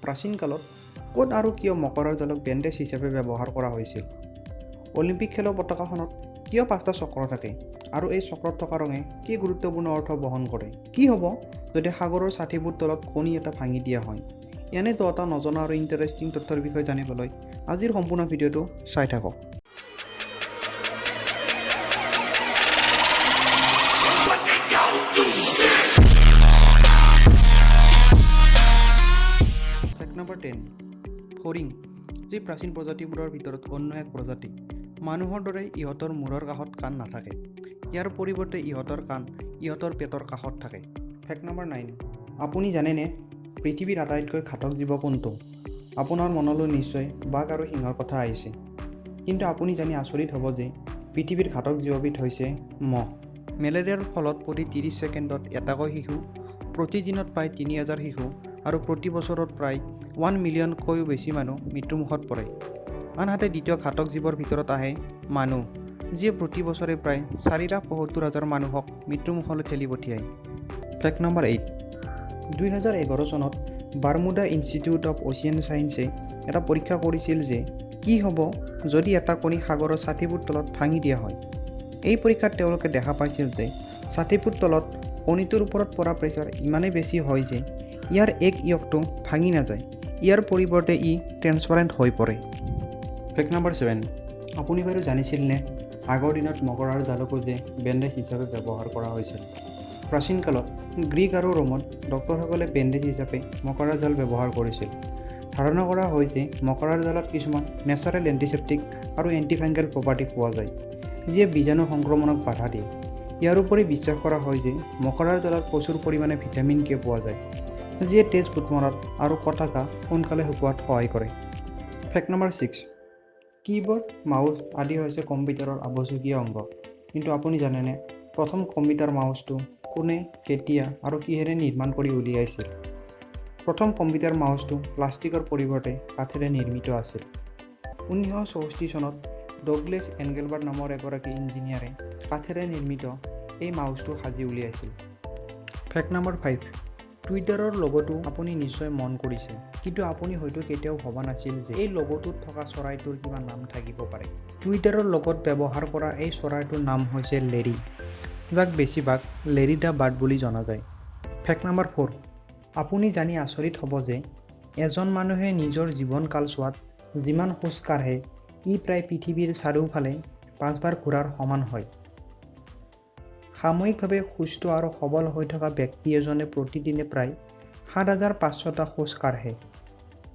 প্ৰাচীন কালত ক'ত আৰু কিয় মকৰাৰ জালক বেণ্ডেজ হিচাপে ব্যৱহাৰ কৰা হৈছিল? অলিম্পিক খেলৰ পতাকাখনত কিয় 5টা চক্ৰ থাকে আৰু এই চক্ৰত থকা ৰঙে কি গুৰুত্বপূৰ্ণ অৰ্থ বহন কৰে? কি হ'ব যদি সাগৰৰ 60 ফুট তলত কণী এটা ভাঙি দিয়া হয়? এনে এটা নজনা আৰু ইণ্টাৰেষ্টিং তথ্যৰ বিষয়ে জানিবলৈ আজিৰ সম্পূৰ্ণ ভিডিঅ'টো চাই থাকক। ফেক্ট নম্বৰ 10, হৰিণ, যি প্ৰাচীন প্ৰজাতিবোৰৰ ভিতৰত অন্য এক প্ৰজাতি। মানুহৰ দৰে ইহঁতৰ মূৰৰ কাষত কাণ নাথাকে। ইয়াৰ পৰিৱৰ্তে ইহঁতৰ কাণ ইহঁতৰ পেটৰ কাষত থাকে। ফেক্ট নম্বৰ 9, আপুনি জানেনে পৃথিৱীৰ আটাইতকৈ ঘাতক জীৱ কোনটো? আপোনাৰ মনলৈ নিশ্চয় বাঘ আৰু সিংহৰ কথা আহিছে। কিন্তু আপুনি জানি আচৰিত হ'ব যে পৃথিৱীৰ ঘাতক জীৱবিধ হৈছে মহ। মেলেৰিয়াৰ ফলত প্ৰতি 30 ছেকেণ্ডত এটাকৈ শিশু, প্ৰতিদিনত প্ৰায় 3000 শিশু আৰু প্ৰতি বছৰত প্ৰায় 1 মিলিয়নতকৈও বেছি মানুহ মৃত্যুমুখত পৰে। আনহাতে দ্বিতীয় ঘাতক জীৱৰ ভিতৰত আহে মানুহ, যিয়ে প্ৰতি বছৰে প্ৰায় 4,75,000 মানুহক মৃত্যুমুখলৈ ঠেলি পঠিয়ায়। ফেক্ট নম্বৰ 8, 2011 চনত বাৰমুডা ইনষ্টিটিউট অৱ অচিয়ান ছায়েন্সে এটা পৰীক্ষা কৰিছিল যে কি হ'ব যদি এটা কণী সাগৰৰ 60 ফুট তলত ভাঙি দিয়া হয়। এই পৰীক্ষাত তেওঁলোকে দেখা পাইছিল যে 60 ফুট তলত কণীটোৰ ওপৰত পৰা প্ৰেছাৰ ইমানেই বেছি হয় যে ইয়াৰ এক ইয়কটো ভাঙি নাযায়। ইয়াৰ পৰিৱৰ্তে ই ট্ৰেন্সপাৰেণ্ট হৈ পৰে। ফেক্ট নম্বৰ 7, আপুনি বাৰু জানিছিলনে আগৰ দিনত মকৰাৰ জালকো যে বেণ্ডেজ হিচাপে ব্যৱহাৰ কৰা হৈছিল? প্ৰাচীন কালত গ্ৰীক আৰু ৰোমত ডক্তৰসকলে বেণ্ডেজ হিচাপে মকৰাৰ জাল ব্যৱহাৰ কৰিছিল। ধাৰণা কৰা হয় যে মকৰাৰ জালত কিছুমান নেচাৰেল এণ্টিছেপ্টিক আৰু এণ্টিফাংগেল প্ৰপাৰ্টি পোৱা যায়, যিয়ে বীজাণু সংক্ৰমণক বাধা দিয়ে। ইয়াৰ উপৰি বিশ্বাস কৰা হয় যে মকৰাৰ জালত প্ৰচুৰ পৰিমাণে ভিটামিন কে পোৱা যায়, যিয়ে তেজ গোট মৰাত আৰু কটাকা সোনকালে শুকুৱাত সহায় কৰে। ফেক্ট নম্বৰ 6, কীবৰ্ড, মাউচ আদি হৈছে কম্পিউটাৰৰ আৱশ্যকীয় অংগ। কিন্তু আপুনি জানেনে প্ৰথম কম্পিউটাৰ মাউচটো কোনে, কেতিয়া আৰু কিহেৰে নিৰ্মাণ কৰি উলিয়াইছিল? প্ৰথম কম্পিউটাৰ মাউচটো প্লাষ্টিকৰ পৰিৱৰ্তে কাঠেৰে নিৰ্মিত আছিল। 1964 চনত ডগলেছ এনগেলবাৰ্ট নামৰ এগৰাকী ইঞ্জিনিয়াৰে কাঠেৰে নিৰ্মিত এই মাউচটো সাজি উলিয়াইছিল। ফেক্ট নম্বৰ 5, টুইটাৰৰ লগটো আপুনি নিশ্চয় মন কৰিছে, কিন্তু আপুনি হয়তো কেতিয়াও ভবা নাছিল যে এই লগটোত থকা চৰাইটোৰ কিবা নাম থাকিব পাৰে। টুইটাৰৰ লগত ব্যৱহাৰ কৰা এই চৰাইটোৰ নাম হৈছে লেৰী, যাক বেছিভাগ লেৰী দ্য বাৰ্ড বুলি জনা যায়। ফেক্ট নম্বৰ 4, আপুনি জানি আচৰিত হ'ব যে এজন মানুহে নিজৰ জীৱনকাল চোৱাত যিমান খোজ কাঢ়ে ই প্ৰায় পৃথিৱীৰ চাৰিওফালে 5 বাৰ ঘূৰাৰ সমান হয়। সাময়িকভাৱে সুস্থ আৰু সবল হৈ থকা ব্যক্তি এজনে প্ৰতিদিনে প্ৰায় 7,500টা খোজ কাঢ়ে।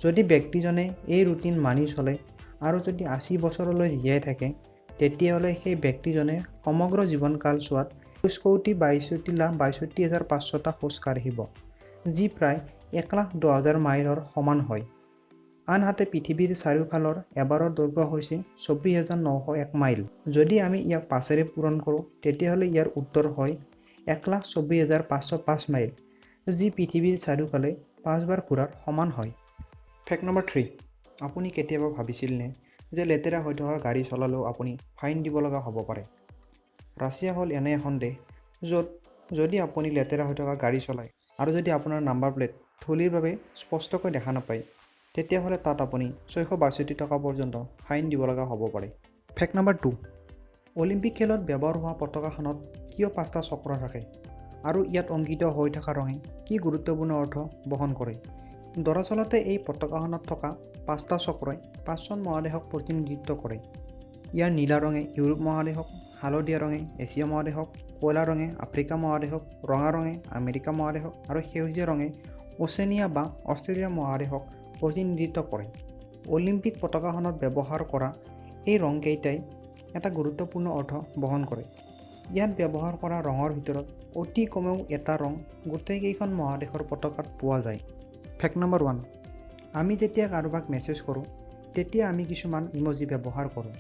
যদি ব্যক্তিজনে এই ৰুটিন মানি চলে আৰু যদি 80 বছৰলৈ জীয়াই থাকে, তেতিয়াহ'লে সেই ব্যক্তিজনে সমগ্ৰ জীৱনকাল চোৱাত 2,62,500টা খোজ কাঢ়িব, যি প্ৰায় 1,10,000 মাইলৰ সমান হয়। আনহাতে পৃথিৱীৰ চাৰিওফালৰ এবাৰৰ দৈৰ্ঘ্য হৈছে 24,901 মাইল। যদি আমি ইয়াক 5ৰে পূৰণ কৰোঁ, তেতিয়াহ'লে ইয়াৰ উত্তৰ হয় 1,24,505 মাইল, যি পৃথিৱীৰ চাৰিওফালে 5 বাৰ ঘূৰাৰ সমান হয়। ফেক্ট নম্বৰ 3, আপুনি কেতিয়াবা ভাবিছিলনে যে লেতেৰা হৈ থকা গাড়ী চলালেও আপুনি ফাইন দিব লগা হ'ব পাৰে? ৰাছিয়া হ'ল এনে এখন দেশ য'ত যদি আপুনি লেতেৰা হৈ থকা গাড়ী চলায় আৰু যদি আপোনাৰ নাম্বাৰ প্লেট ধূলিৰ বাবে স্পষ্টকৈ দেখা নাপায়, তেতিয়াহ'লে তাত আপুনি 662 টকা পৰ্যন্ত ফাইন দিব লগা হ'ব পাৰে। ফেক্ট নম্বৰ 2, অলিম্পিক খেলত ব্যৱহাৰ হোৱা পতাকাখনত কিয় 5টা চক্ৰ থাকে আৰু ইয়াত অংকিত হৈ থকা ৰঙে কি গুৰুত্বপূৰ্ণ অৰ্থ বহন কৰে? দৰাচলতে এই পতাকাখনত থকা 5টা চক্ৰই 5খন মহাদেশক প্ৰতিনিধিত্ব কৰে। ইয়াৰ নীলা ৰঙে ইউৰোপ মহাদেশক, হালধীয়া ৰঙে এছিয়া মহাদেশক, কয়লা ৰঙে আফ্ৰিকা মহাদেশক, ৰঙা ৰঙে আমেৰিকা মহাদেশক আৰু সেউজীয়া ৰঙে ওচেনিয়া বা অষ্ট্ৰেলিয়া মহাদেশক প্ৰতিনিধিত্ব কৰে। অলিম্পিক পতাকাখনত ব্যৱহাৰ কৰা এই ৰংকেইটাই এটা গুৰুত্বপূৰ্ণ অৰ্থ বহন কৰে। ইয়াত ব্যৱহাৰ কৰা ৰঙৰ ভিতৰত অতি কমেও এটা ৰং গোটেইকেইখন মহাদেশৰ পতাকাত পোৱা যায়। ফেক্ট নম্বৰ 1, আমি যেতিয়া কাৰোবাক মেছেজ কৰোঁ তেতিয়া আমি কিছুমান ইমজি ব্যৱহাৰ কৰোঁ।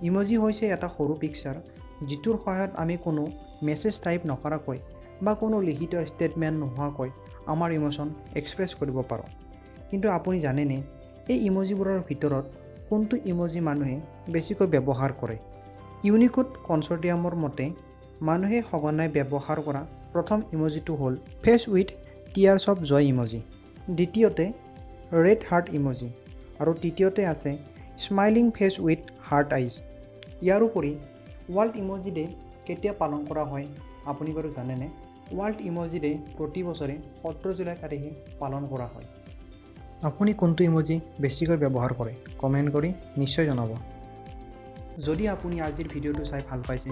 ইমজি হৈছে এটা সৰু পিকচাৰ যিটোৰ সহায়ত আমি কোনো মেছেজ টাইপ নকৰাকৈ বা কোনো লিখিত ষ্টেটমেণ্ট নোহোৱাকৈ আমাৰ ইমোশ্যন এক্সপ্ৰেছ কৰিব পাৰোঁ। কিন্তু আপুনি জানেনে এই ইমজিবোৰৰ ভিতৰত কোনটো ইমজি মানুহে বেছিকৈ ব্যৱহাৰ কৰে? ইউনিকোড কনচৰ্টিয়ামৰ মতে মানুহে সঘনাই ব্যৱহাৰ কৰা প্ৰথম ইমজিটো হ'ল face with tears of joy emoji. দ্বিতীয়তে ৰেড হাৰ্ট ইমজি আৰু তৃতীয়তে আছে smiling face with heart eyes. ইয়াৰোপৰি ৱৰ্ল্ড ইমজি ডে কেতিয়া পালন কৰা হয় আপুনি বাৰু জানেনে? ৱৰ্ল্ড ইমজি ডে প্ৰতি বছৰে 17 জুলাই তাৰিখে পালন কৰা হয়। আপুনি কোনটো ইমজি বেছিকৈ ব্যৱহাৰ কৰে কমেণ্ট কৰি নিশ্চয় জনাব। যদি আপুনি আজিৰ ভিডিঅ'টো চাই ভাল পাইছে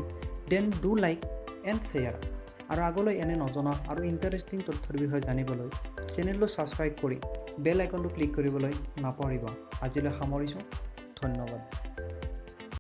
then do like and share. আৰু আগলৈ এনে নজনা আৰু ইণ্টাৰেষ্টিং তথ্যৰ বিষয়ে জানিবলৈ চেনেলটো ছাবস্ক্ৰাইব কৰি বেল আইকনটো ক্লিক কৰিবলৈ নাপাহৰিব। আজিলৈ সামৰিছোঁ, ধন্যবাদ।